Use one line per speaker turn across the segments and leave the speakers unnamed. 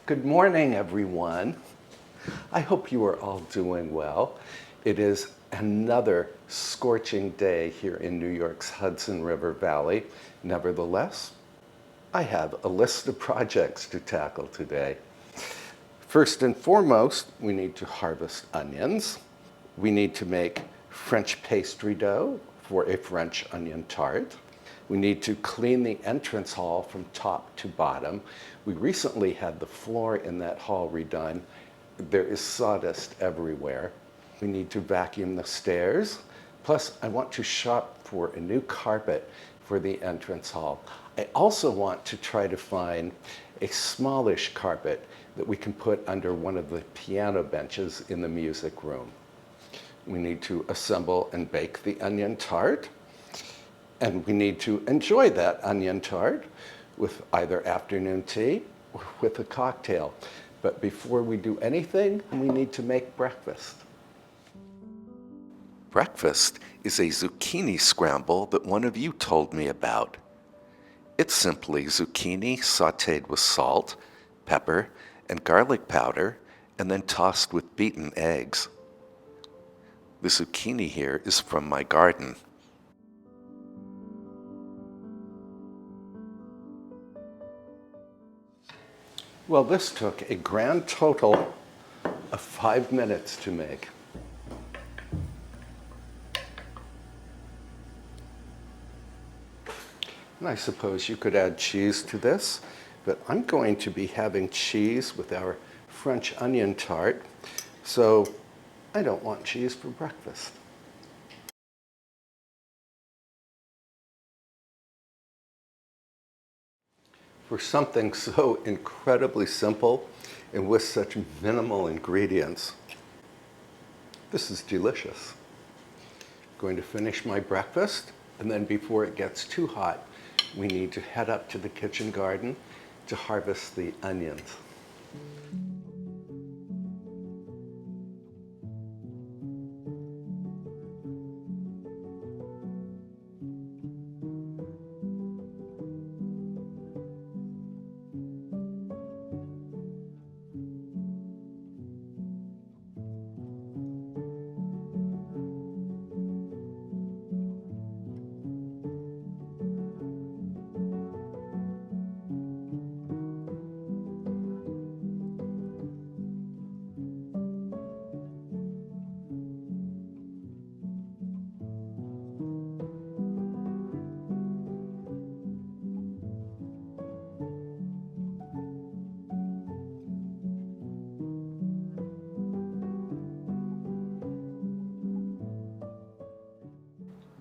Good morning, everyone. I hope you are all doing well. It is another scorching day here in New York's Hudson River Valley. Nevertheless, I have a list of projects to tackle today. First and foremost, we need to harvest onions. We need to make French pastry dough for a French onion tart. We need to clean the entrance hall from top to bottom. We recently had the floor in that hall redone. There is sawdust everywhere. We need to vacuum the stairs. Plus, I want to shop for a new carpet for the entrance hall. I also want to try to find a smallish carpet that we can put under one of the piano benches in the music room. We need to assemble and bake the onion tart. And we need to enjoy that onion tart with either afternoon tea or with a cocktail. But before we do anything, we need to make breakfast. Breakfast is a zucchini scramble that one of you told me about. It's simply zucchini sauteed with salt, pepper, and garlic powder, and then tossed with beaten eggs. The zucchini here is from my garden. Well, this took a grand total of 5 minutes to make. And I suppose you could add cheese to this, but I'm going to be having cheese with our French onion tart, so I don't want cheese for breakfast. For something so incredibly simple and with such minimal ingredients, this is delicious. I'm going to finish my breakfast, and then before it gets too hot, we need to head up to the kitchen garden to harvest the onions.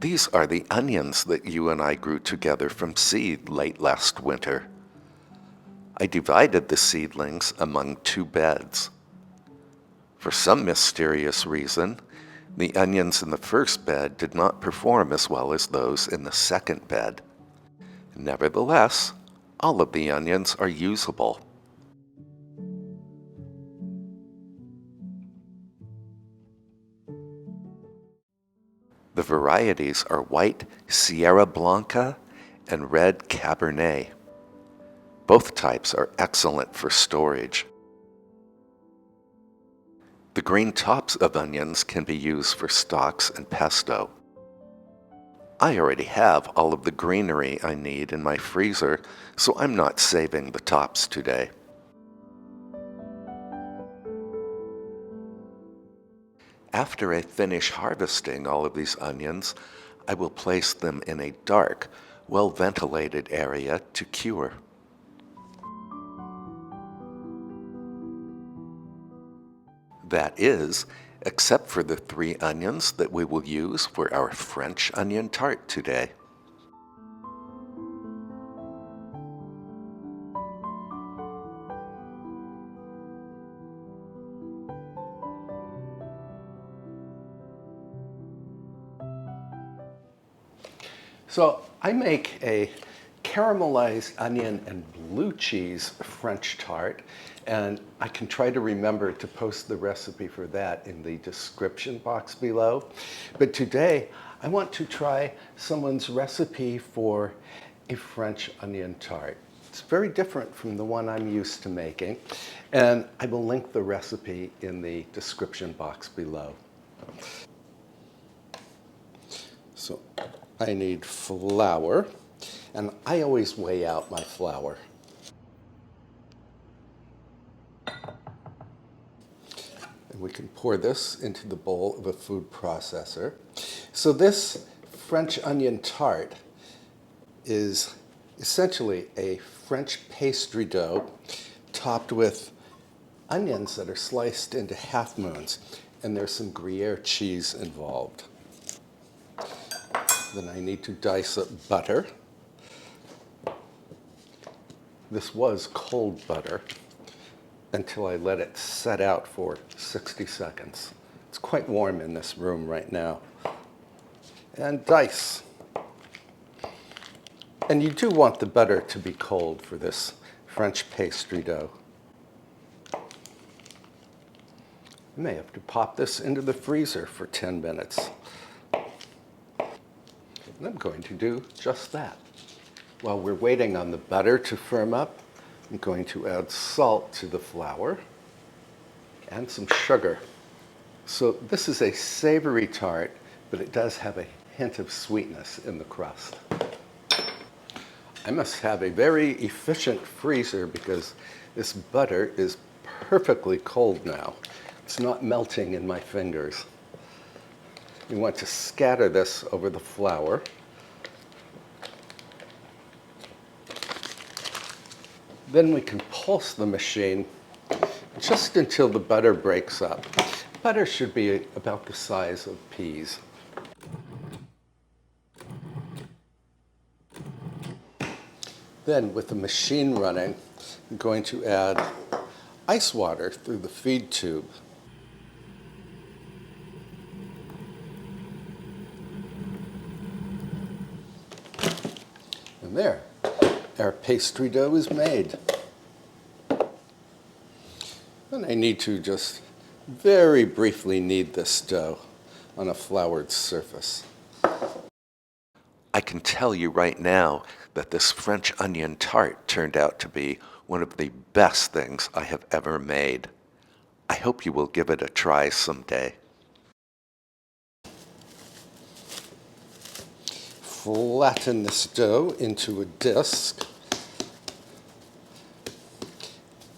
These are the onions that you and I grew together from seed late last winter. I divided the seedlings among 2 beds. For some mysterious reason, the onions in the first bed did not perform as well as those in the second bed. Nevertheless, all of the onions are usable. The varieties are white Sierra Blanca and red Cabernet. Both types are excellent for storage. The green tops of onions can be used for stocks and pesto. I already have all of the greenery I need in my freezer, so I'm not saving the tops today. After I finish harvesting all of these onions, I will place them in a dark, well-ventilated area to cure. That is, except for the 3 onions that we will use for our French onion tart today. So I make a caramelized onion and blue cheese French tart, and I can try to remember to post the recipe for that in the description box below. But today I want to try someone's recipe for a French onion tart. It's very different from the one I'm used to making, and I will link the recipe in the description box below. So I need flour, and I always weigh out my flour. And we can pour this into the bowl of a food processor. So this French onion tart is essentially a French pastry dough topped with onions that are sliced into half moons, and there's some Gruyere cheese involved. Then I need to dice up butter. This was cold butter until I let it set out for 60 seconds. It's quite warm in this room right now. And dice. And you do want the butter to be cold for this French pastry dough. I may have to pop this into the freezer for 10 minutes. And I'm going to do just that. While we're waiting on the butter to firm up, I'm going to add salt to the flour and some sugar. So this is a savory tart, but it does have a hint of sweetness in the crust. I must have a very efficient freezer because this butter is perfectly cold now. It's not melting in my fingers. You want to scatter this over the flour. Then we can pulse the machine just until the butter breaks up. Butter should be about the size of peas. Then, with the machine running, I'm going to add ice water through the feed tube. And there, our pastry dough is made. And I need to just very briefly knead this dough on a floured surface. I can tell you right now that this French onion tart turned out to be one of the best things I have ever made. I hope you will give it a try someday. Flatten this dough into a disc.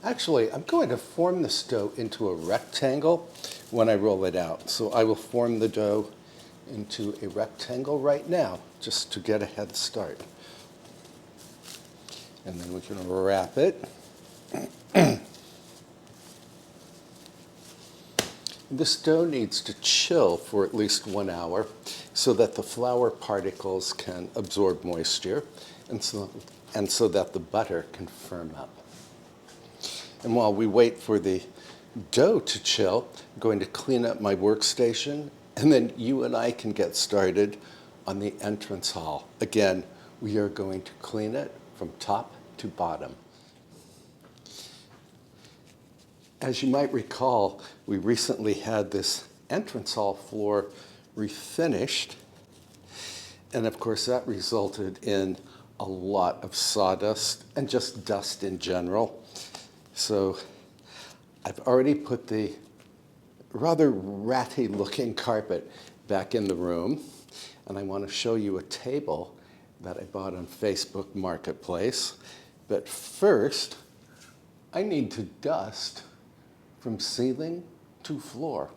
Actually, I'm going to form this dough into a rectangle when I roll it out. So I will form the dough into a rectangle right now, just to get a head start. And then we can wrap it. This dough needs to chill for at least 1 hour so that the flour particles can absorb moisture and so that the butter can firm up. And while we wait for the dough to chill, I'm going to clean up my workstation, and then you and I can get started on the entrance hall. Again, we are going to clean it from top to bottom. As you might recall, we recently had this entrance hall floor refinished, and of course that resulted in a lot of sawdust and just dust in general. So I've already put the rather ratty looking carpet back in the room, and I want to show you a table that I bought on Facebook Marketplace. But first, I need to dust from ceiling to floor.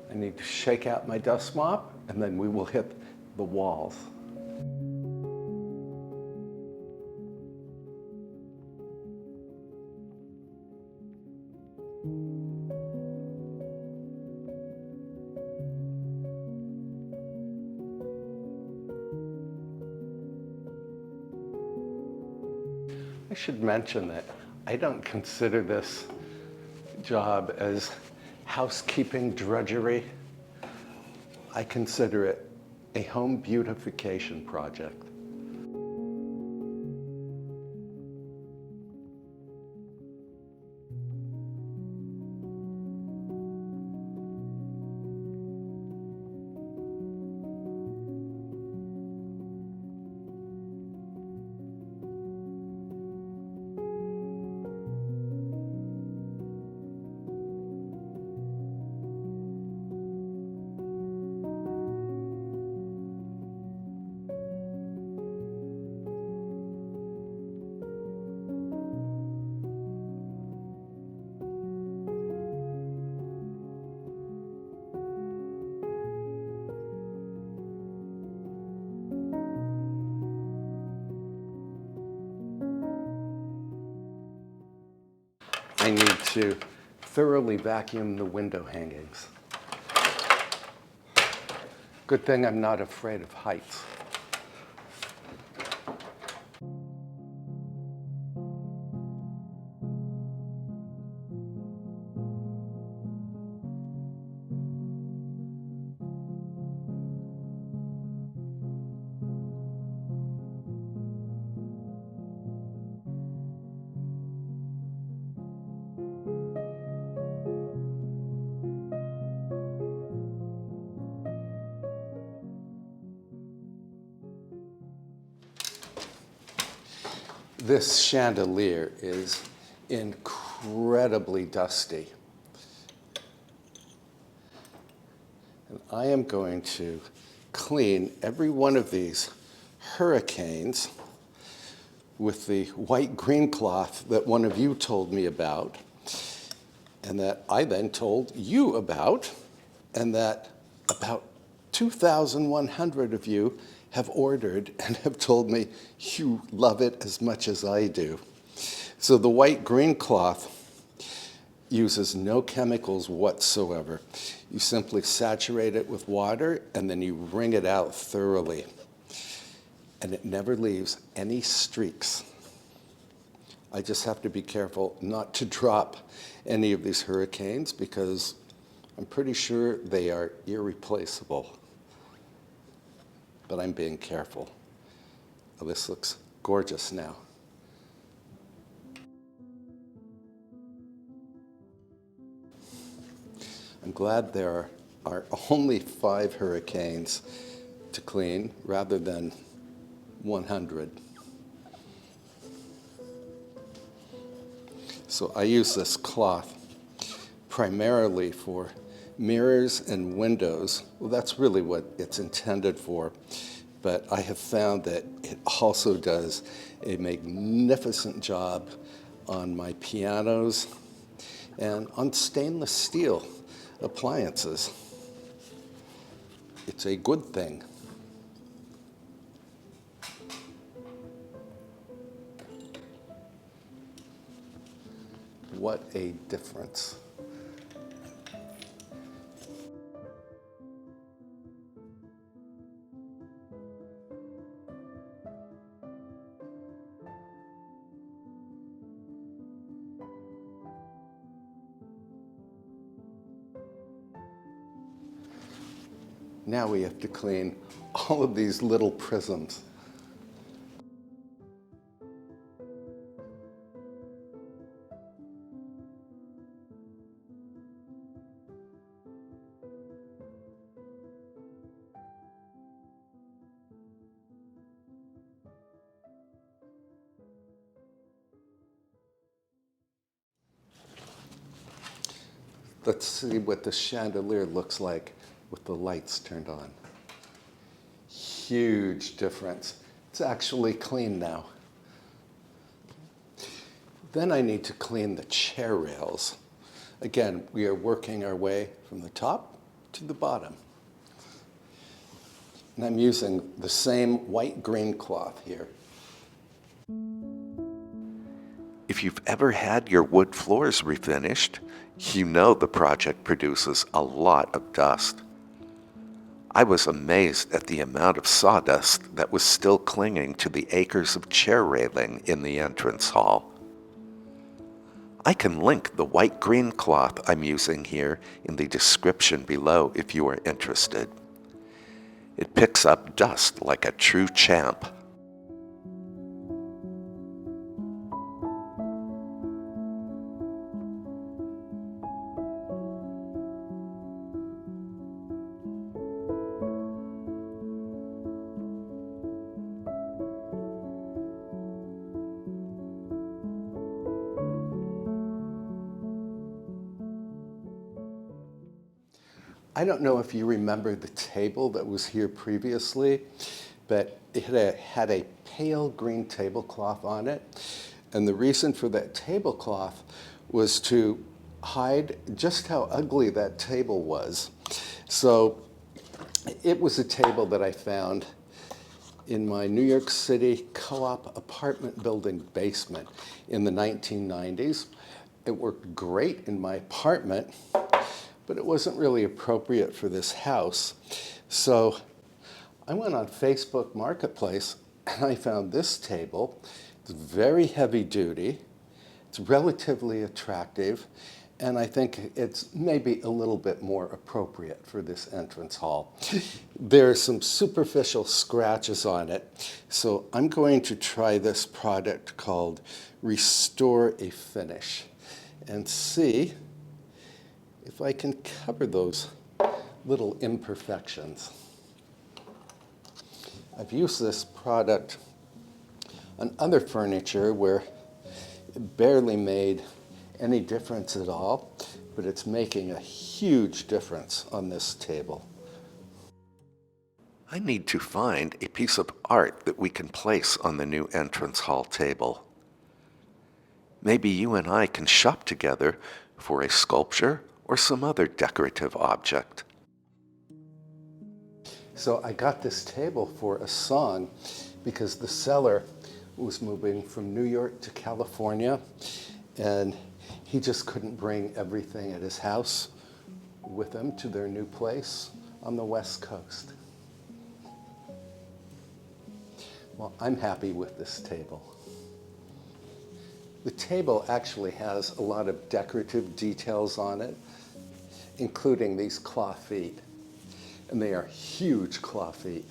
I need to shake out my dust mop, and then we will hit the walls. I should mention that I don't consider this job as housekeeping drudgery. I consider it a home beautification project. I need to thoroughly vacuum the window hangings. Good thing I'm not afraid of heights. This chandelier is incredibly dusty. And I am going to clean every one of these hurricanes with the white green cloth that one of you told me about, and that I then told you about, and that about 2,100 of you have ordered and have told me you love it as much as I do. So the white green cloth uses no chemicals whatsoever. You simply saturate it with water and then you wring it out thoroughly. And it never leaves any streaks. I just have to be careful not to drop any of these hurricanes because I'm pretty sure they are irreplaceable. But I'm being careful. Oh, this looks gorgeous now. I'm glad there are only 5 hurricanes to clean rather than 100. So I use this cloth primarily for mirrors and windows. Well, that's really what it's intended for. But I have found that it also does a magnificent job on my pianos and on stainless steel appliances. It's a good thing. What a difference. Now we have to clean all of these little prisms. Let's see what the chandelier looks like with the lights turned on. Huge difference. It's actually clean now. Then I need to clean the chair rails. Again, we are working our way from the top to the bottom. And I'm using the same white-green cloth here.
If you've ever had your wood floors refinished, you know the project produces a lot of dust. I was amazed at the amount of sawdust that was still clinging to the acres of chair railing in the entrance hall. I can link the white-green cloth I'm using here in the description below if you are interested. It picks up dust like a true champ.
I don't know if you remember the table that was here previously, but it had a pale green tablecloth on it. And the reason for that tablecloth was to hide just how ugly that table was. So it was a table that I found in my New York City co-op apartment building basement in the 1990s. It worked great in my apartment, but it wasn't really appropriate for this house. So I went on Facebook Marketplace and I found this table. It's very heavy duty. It's relatively attractive, and I think it's maybe a little bit more appropriate for this entrance hall. There are some superficial scratches on it, so I'm going to try this product called Restore a Finish and see if I can cover those little imperfections. I've used this product on other furniture where it barely made any difference at all, but it's making a huge difference on this table.
I need to find a piece of art that we can place on the new entrance hall table. Maybe you and I can shop together for a sculpture or some other decorative object.
So I got this table for a song because the seller was moving from New York to California, and he just couldn't bring everything at his house with him to their new place on the West Coast. Well, I'm happy with this table. The table actually has a lot of decorative details on it, including these claw feet. And they are huge claw feet.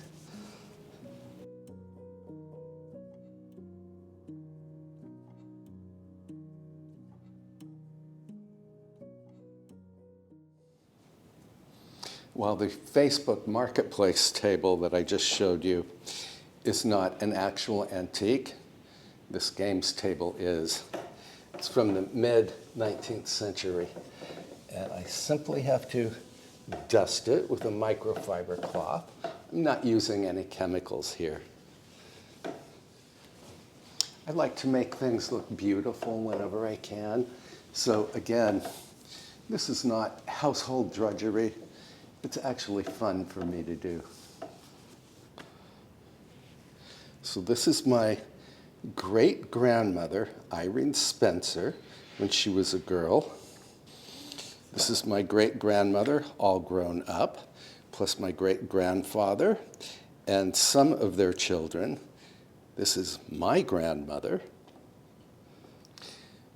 While the Facebook Marketplace table that I just showed you is not an actual antique, this games table is. It's from the mid-19th century. And I simply have to dust it with a microfiber cloth. I'm not using any chemicals here. I like to make things look beautiful whenever I can. So again, this is not household drudgery. It's actually fun for me to do. So this is my great-grandmother, Irene Spencer, when she was a girl. This is my great-grandmother, all grown up, plus my great-grandfather and some of their children. This is my grandmother.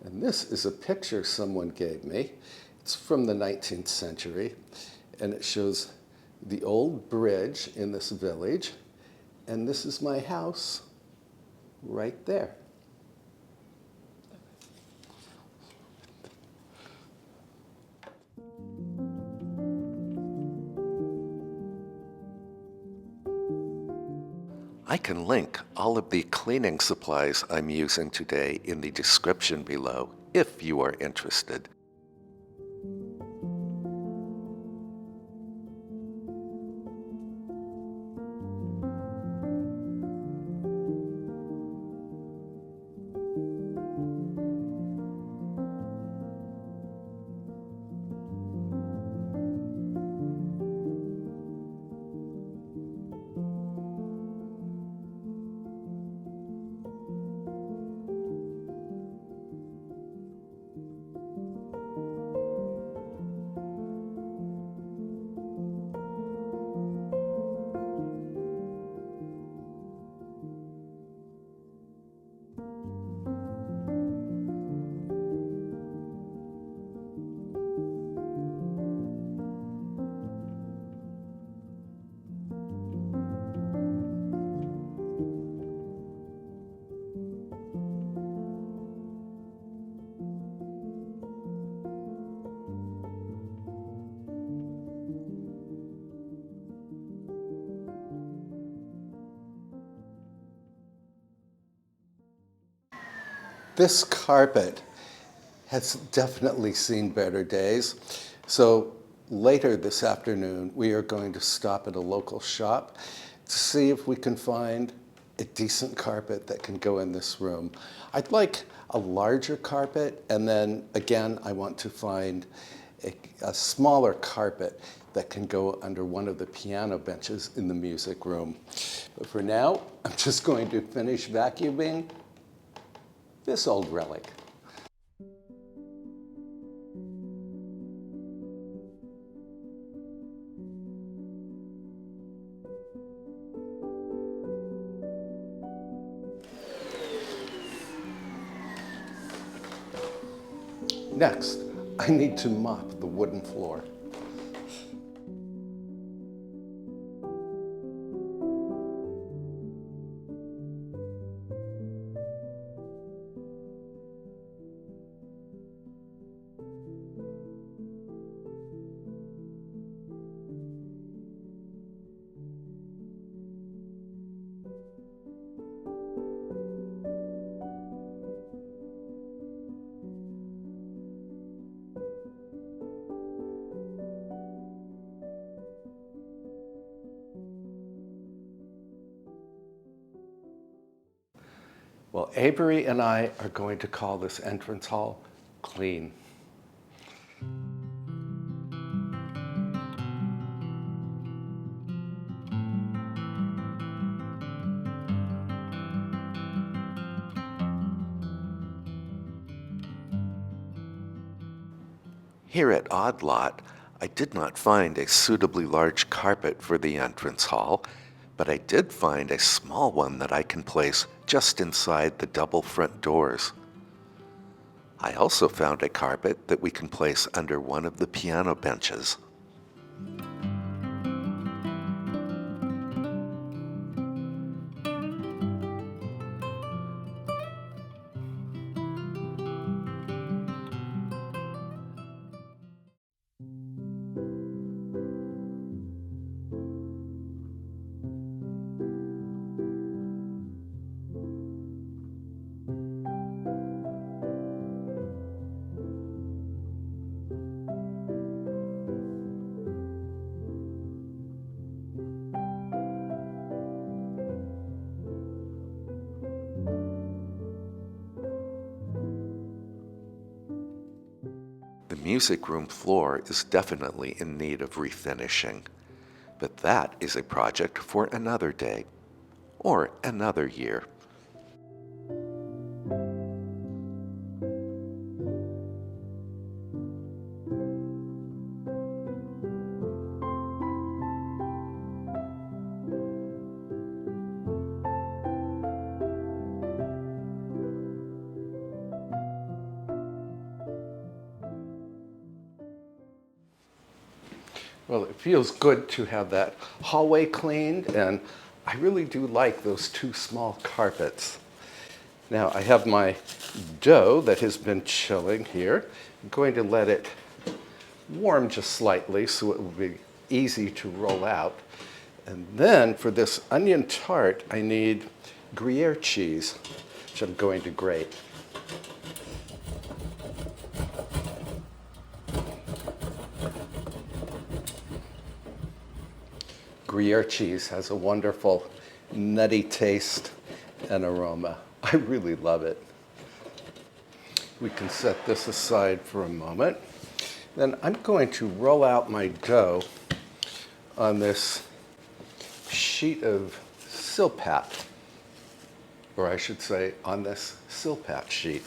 And this is a picture someone gave me. It's from the 19th century, and it shows the old bridge in this village, and this is my house right there.
I can link all of the cleaning supplies I'm using today in the description below if you are interested.
This carpet has definitely seen better days. So later this afternoon, we are going to stop at a local shop to see if we can find a decent carpet that can go in this room. I'd like a larger carpet, and then again, I want to find a smaller carpet that can go under one of the piano benches in the music room. But for now, I'm just going to finish vacuuming this old relic. Next, I need to mop the wooden floor. Well, Avery and I are going to call this entrance hall clean.
Here at Odd Lot, I did not find a suitably large carpet for the entrance hall, but I did find a small one that I can place just inside the double front doors. I also found a carpet that we can place under one of the piano benches. The music room floor is definitely in need of refinishing, but that is a project for another day or another year.
Well, it feels good to have that hallway cleaned, and I really do like those two small carpets. Now, I have my dough that has been chilling here. I'm going to let it warm just slightly so it will be easy to roll out. And then for this onion tart, I need Gruyere cheese, which I'm going to grate. Gruyere cheese has a wonderful nutty taste and aroma. I really love it. We can set this aside for a moment. Then I'm going to roll out my dough on this sheet of silpat, or I should say on this silpat sheet.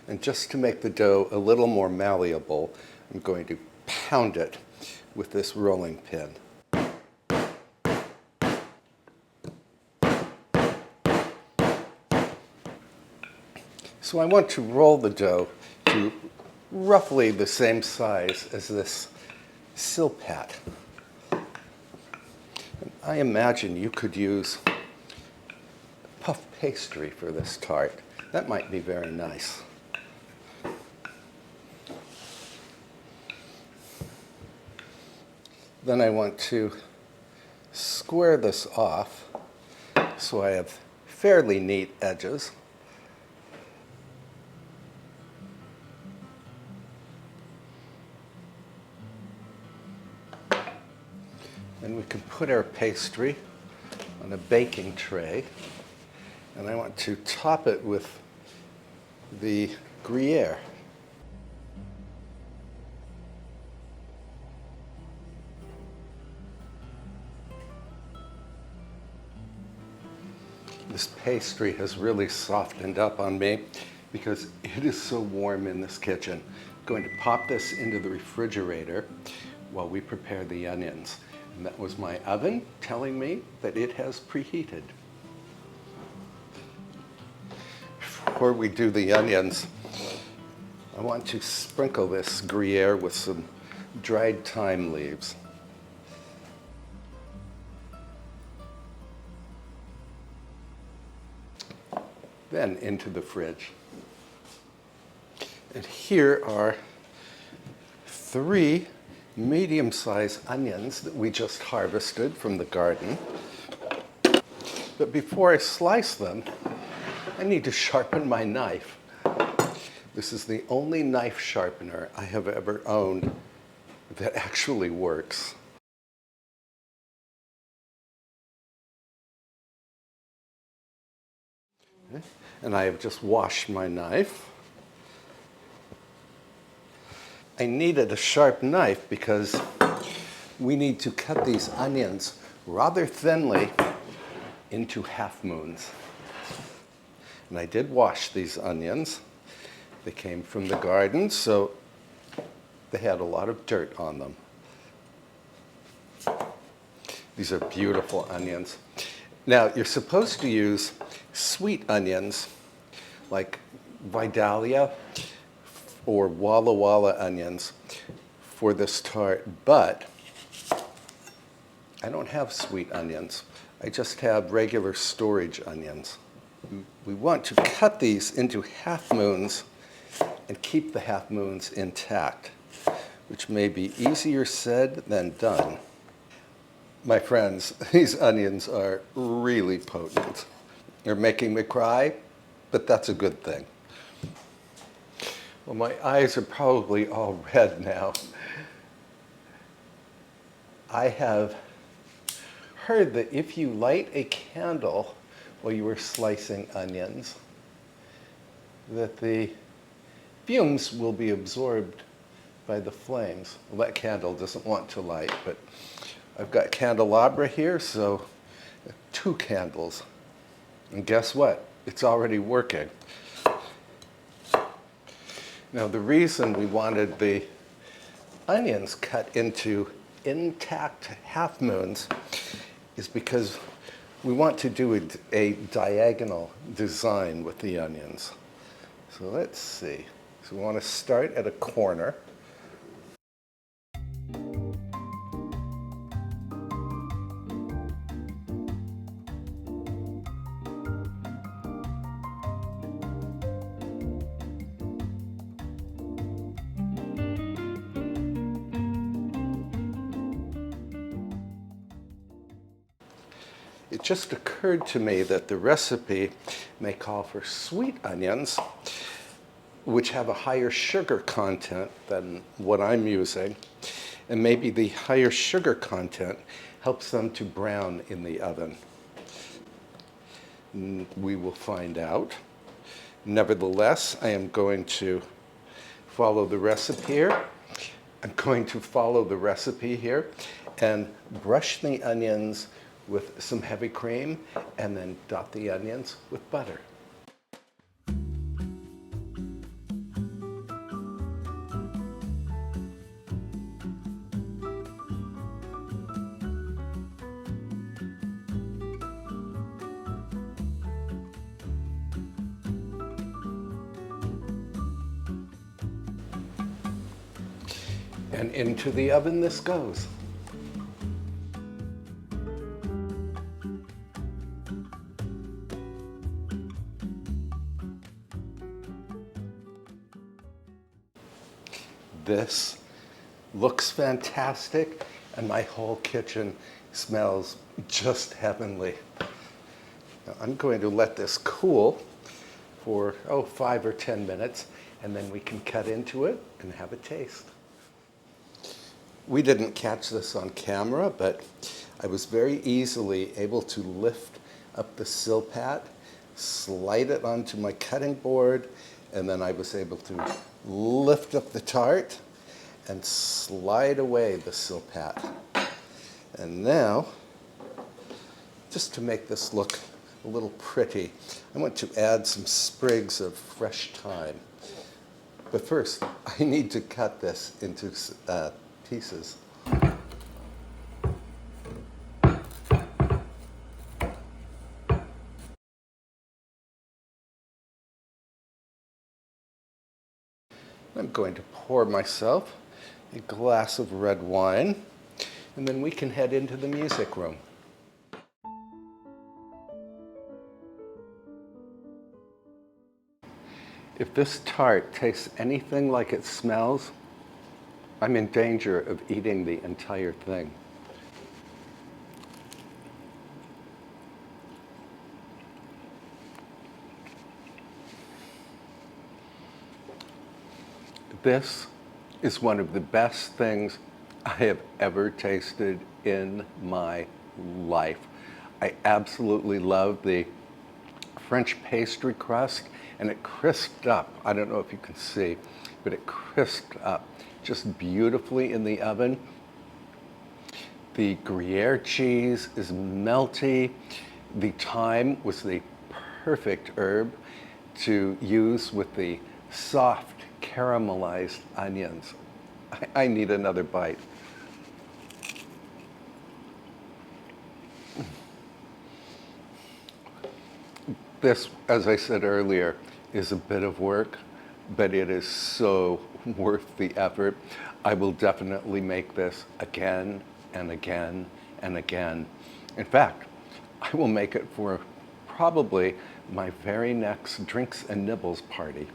And just to make the dough a little more malleable, I'm going to pound it with this rolling pin. So I want to roll the dough to roughly the same size as this silpat. I imagine you could use puff pastry for this tart. That might be very nice. Then I want to square this off so I have fairly neat edges. Then we can put our pastry on a baking tray, and I want to top it with the Gruyere. This pastry has really softened up on me because it is so warm in this kitchen. I'm going to pop this into the refrigerator while we prepare the onions. And that was my oven telling me that it has preheated. Before we do the onions, I want to sprinkle this Gruyere with some dried thyme leaves. Then into the fridge. And here are 3 medium-sized onions that we just harvested from the garden. But before I slice them, I need to sharpen my knife. This is the only knife sharpener I have ever owned that actually works. And I have just washed my knife. I needed a sharp knife because we need to cut these onions rather thinly into half moons. And I did wash these onions. They came from the garden, so they had a lot of dirt on them. These are beautiful onions. Now, you're supposed to use sweet onions like Vidalia or Walla Walla onions for this tart, but I don't have sweet onions. I just have regular storage onions. We want to cut these into half moons and keep the half moons intact, which may be easier said than done. My friends, these onions are really potent. They're making me cry, but that's a good thing. Well, my eyes are probably all red now. I have heard that if you light a candle while you are slicing onions, that the fumes will be absorbed by the flames. Well, that candle doesn't want to light, but I've got candelabra here, so 2 candles. And guess what? It's already working. Now, the reason we wanted the onions cut into intact half moons is because we want to do a diagonal design with the onions. So let's see. So we want to start at a corner. It just occurred to me that the recipe may call for sweet onions, which have a higher sugar content than what I'm using. And maybe the higher sugar content helps them to brown in the oven. We will find out. Nevertheless, I am going to follow the recipe here. I'm going to follow the recipe here and brush the onions with some heavy cream and then dot the onions with butter. And into the oven this goes. This looks fantastic, and my whole kitchen smells just heavenly. Now, I'm going to let this cool for 5 or 10 minutes, and then we can cut into it and have a taste. We didn't catch this on camera, but I was very easily able to lift up the silpat, slide it onto my cutting board, and then I was able to lift up the tart and slide away the silpat. And now, just to make this look a little pretty, I want to add some sprigs of fresh thyme. But first, I need to cut this into pieces. I'm going to pour myself a glass of red wine, and then we can head into the music room. If this tart tastes anything like it smells, I'm in danger of eating the entire thing. This is one of the best things I have ever tasted in my life. I absolutely love the French pastry crust, and it crisped up. I don't know if you can see, but it crisped up just beautifully in the oven. The Gruyere cheese is melty. The thyme was the perfect herb to use with the soft caramelized onions. I need another bite. This, as I said earlier, is a bit of work, but it is so worth the effort. I will definitely make this again and again and again. In fact, I will make it for probably my very next Drinks and Nibbles party.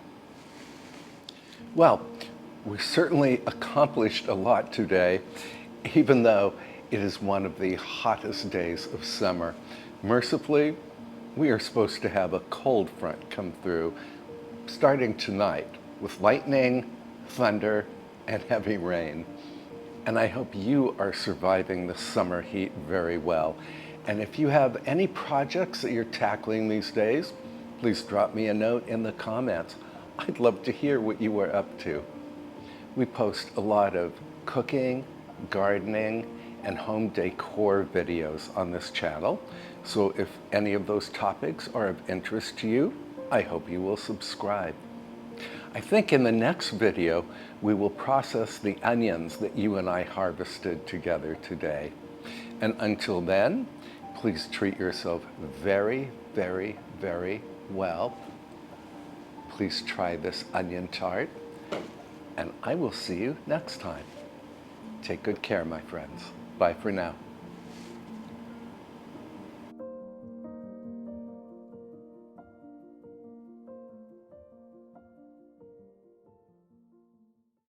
Well, we certainly accomplished a lot today, even though it is one of the hottest days of summer. Mercifully, we are supposed to have a cold front come through starting tonight with lightning, thunder, and heavy rain. And I hope you are surviving the summer heat very well. And if you have any projects that you're tackling these days, please drop me a note in the comments. I'd love to hear what you are up to. We post a lot of cooking, gardening, and home decor videos on this channel. So if any of those topics are of interest to you, I hope you will subscribe. I think in the next video, we will process the onions that you and I harvested together today. And until then, please treat yourself very, very, very well. Please try this onion tart, and I will see you next time. Take good care, my friends. Bye for now.